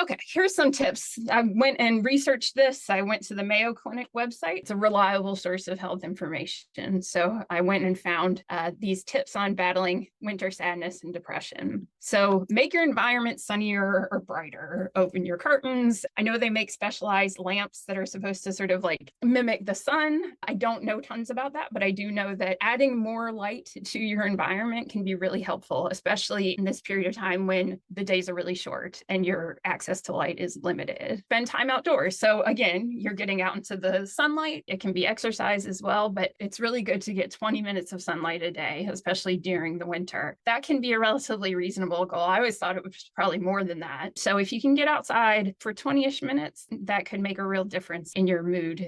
Okay, here's some tips. I went and researched this. I went to the Mayo Clinic website. It's a reliable source of health information. So I went and found these tips on battling winter sadness and depression. So make your environment sunnier or brighter. Open your curtains. I know they make specialized lamps that are supposed to sort of like mimic the sun. I don't know tons about that, but I do know that adding more light to your environment can be really helpful, especially in this period of time when the days are really short and your access to light is limited. Spend time outdoors. So again, you're getting out into the sunlight. It can be exercise as well, but it's really good to get 20 minutes of sunlight a day, especially during the winter. That can be a relatively reasonable goal. I always thought it was probably more than that. So if you can get outside for 20-ish minutes, that could make a real difference in your mood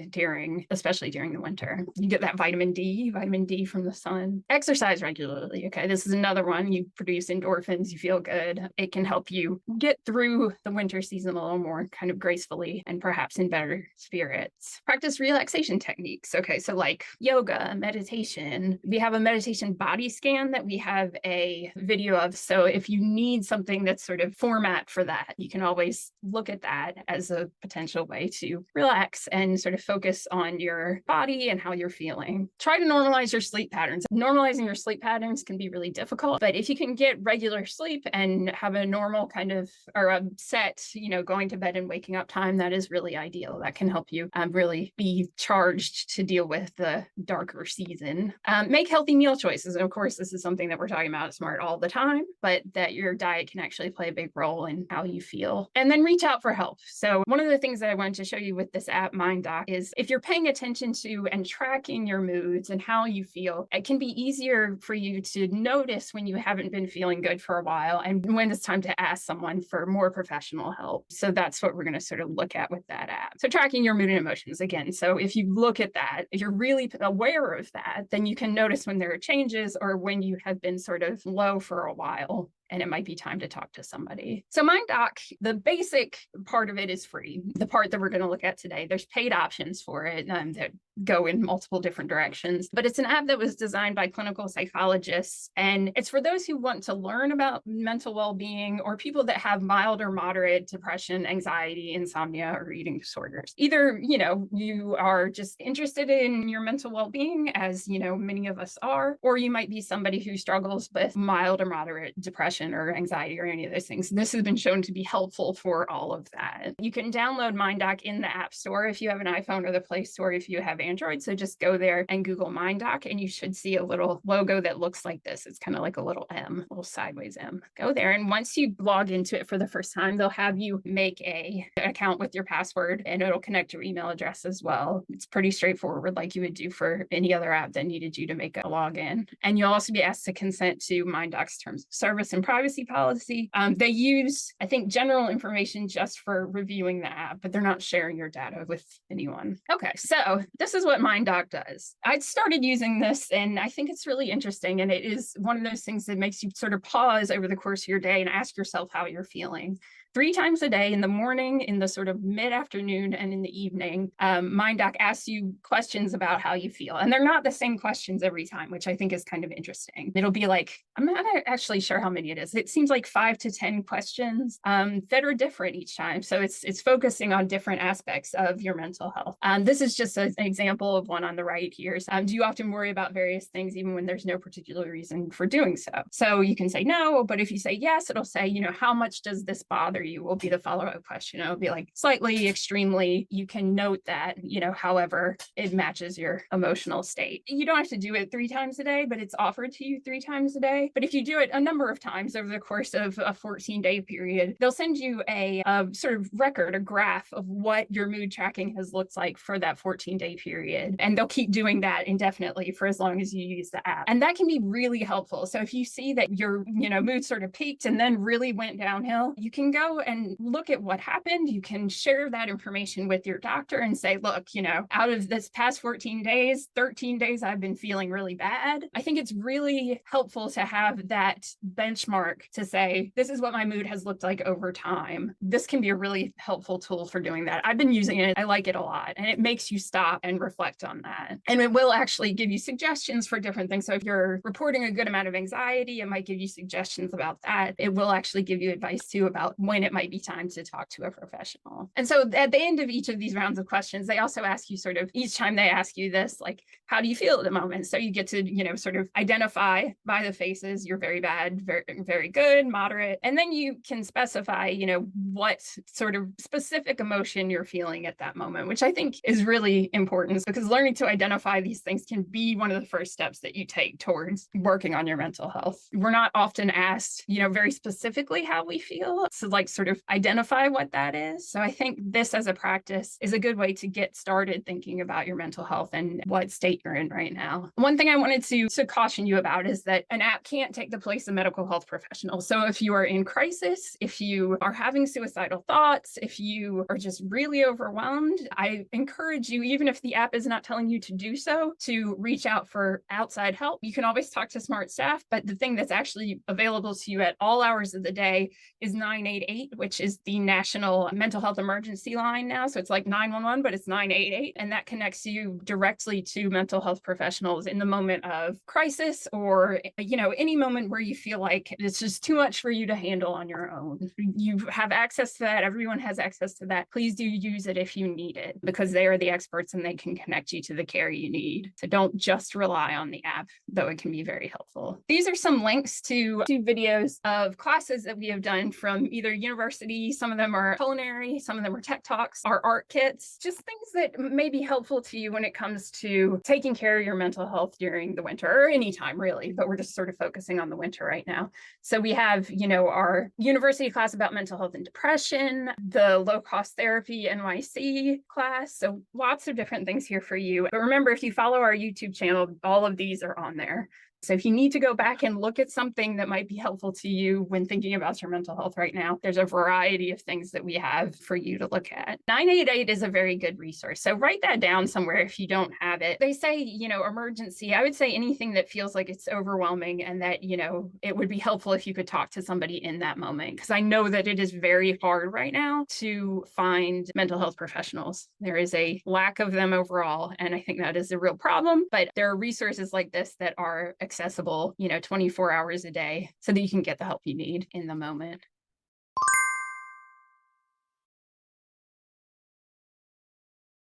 especially during the winter. You get that vitamin D from the sun. Exercise regularly. Okay, this is another one. You produce endorphins, you feel good. It can help you get through the winter season a little more kind of gracefully and perhaps in better spirits. Practice relaxation techniques. Okay, so like yoga, meditation. We have a meditation body scan that we have a video of. So if you need something that's sort of format for that, you can always look at that as a potential way to relax and sort of focus on your body and how you're feeling. Try to normalize your sleep patterns. Normalizing your sleep patterns can be really difficult, but if you can get regular sleep and have a normal kind of or a set, going to bed and waking up time, that is really ideal. That can help you really be charged to deal with the darker season. Make healthy meal choices. And of course, this is something that we're talking about at SMART all the time, but that your diet can actually play a big role in how you feel. And then reach out for help. So one of the things that I wanted to show you with this app, MindDoc, is if you're paying attention to and tracking your moods and how you feel, it can be easier for you to notice when you haven't been feeling good for a while and when it's time to ask someone for more professional help. So that's what we're going to sort of look at with that app. So tracking your mood and emotions again. So if you look at that, if you're really aware of that, then you can notice when there are changes or when you have been sort of low for a while and it might be time to talk to somebody. So MindDoc, the basic part of it is free. The part that we're going to look at today, there's paid options for it that go in multiple different directions, but it's an app that was designed by clinical psychologists. And it's for those who want to learn about mental well-being or people that have mild or moderate depression, anxiety, insomnia, or eating disorders. Either, you are just interested in your mental well-being, as, many of us are, or you might be somebody who struggles with mild or moderate depression or anxiety or any of those things. This has been shown to be helpful for all of that. You can download MindDoc in the App Store if you have an iPhone or the Play Store if you have Android. So just go there and Google MindDoc and you should see a little logo that looks like this. It's kind of like a little M, a little sideways M. Go there. And once you log into it for the first time, they'll have you make an account with your password and it'll connect your email address as well. It's pretty straightforward like you would do for any other app that needed you to make a login. And you'll also be asked to consent to MindDoc's terms of service and privacy policy. They use, I think, general information just for reviewing the app, but they're not sharing your data with anyone. Okay, so this is what MindDoc does. I started using this and I think it's really interesting. And it is one of those things that makes you sort of pause over the course of your day and ask yourself how you're feeling. 3 times a day, in the morning, in the sort of mid-afternoon, and in the evening, MindDoc asks you questions about how you feel. And they're not the same questions every time, which I think is kind of interesting. It'll be like, I'm not actually sure how many it is. It seems like 5 to 10 questions that are different each time. So it's focusing on different aspects of your mental health. This is just an example of one on the right here. Do you often worry about various things even when there's no particular reason for doing so? So you can say no, but if you say yes, it'll say, how much does this bother you will be the follow-up question. It'll be like slightly, extremely. You can note that, however it matches your emotional state. You don't have to do it 3 times a day, but it's offered to you 3 times a day. But if you do it a number of times over the course of a 14-day period, they'll send you a sort of record, a graph of what your mood tracking has looked like for that 14-day period. And they'll keep doing that indefinitely for as long as you use the app. And that can be really helpful. So if you see that your, mood sort of peaked and then really went downhill, you can go and look at what happened. You can share that information with your doctor and say, look, out of this past 14 days, 13 days, I've been feeling really bad. I think it's really helpful to have that benchmark to say, this is what my mood has looked like over time. This can be a really helpful tool for doing that. I've been using it. I like it a lot. And it makes you stop and reflect on that. And it will actually give you suggestions for different things. So if you're reporting a good amount of anxiety, it might give you suggestions about that. It will actually give you advice too about when when it might be time to talk to a professional. And so at the end of each of these rounds of questions, they also ask you sort of, each time they ask you this, like, how do you feel at the moment? So you get to, sort of identify by the faces, you're very bad, very, very good, moderate. And then you can specify, what sort of specific emotion you're feeling at that moment, which I think is really important, because learning to identify these things can be one of the first steps that you take towards working on your mental health. We're not often asked, very specifically how we feel. So like sort of identify what that is. So I think this as a practice is a good way to get started thinking about your mental health and what state you're in right now. One thing I wanted to caution you about is that an app can't take the place of medical health professionals. So if you are in crisis, if you are having suicidal thoughts, if you are just really overwhelmed, I encourage you, even if the app is not telling you to do so, to reach out for outside help. You can always talk to SMART staff, but the thing that's actually available to you at all hours of the day is 988, which is the national mental health emergency line now. So it's like 911, but it's 988. And that connects you directly to mental health professionals in the moment of crisis, or, any moment where you feel like it's just too much for you to handle on your own. You have access to that. Everyone has access to that. Please do use it if you need it, because they are the experts and they can connect you to the care you need. So don't just rely on the app, though it can be very helpful. These are some links to 2 videos of classes that we have done from either university. Some of them are culinary, some of them are tech talks, our art kits, just things that may be helpful to you when it comes to taking care of your mental health during the winter, or anytime really, but we're just sort of focusing on the winter right now. So we have, our university class about mental health and depression, the low cost therapy NYC class. So lots of different things here for you. But remember, if you follow our YouTube channel, all of these are on there. So if you need to go back and look at something that might be helpful to you when thinking about your mental health right now, there's a variety of things that we have for you to look at. 988 is a very good resource. So write that down somewhere if you don't have it. They say, emergency. I would say anything that feels like it's overwhelming and that, it would be helpful if you could talk to somebody in that moment. Because I know that it is very hard right now to find mental health professionals. There is a lack of them overall. And I think that is a real problem. But there are resources like this that are accessible, 24 hours a day, so that you can get the help you need in the moment.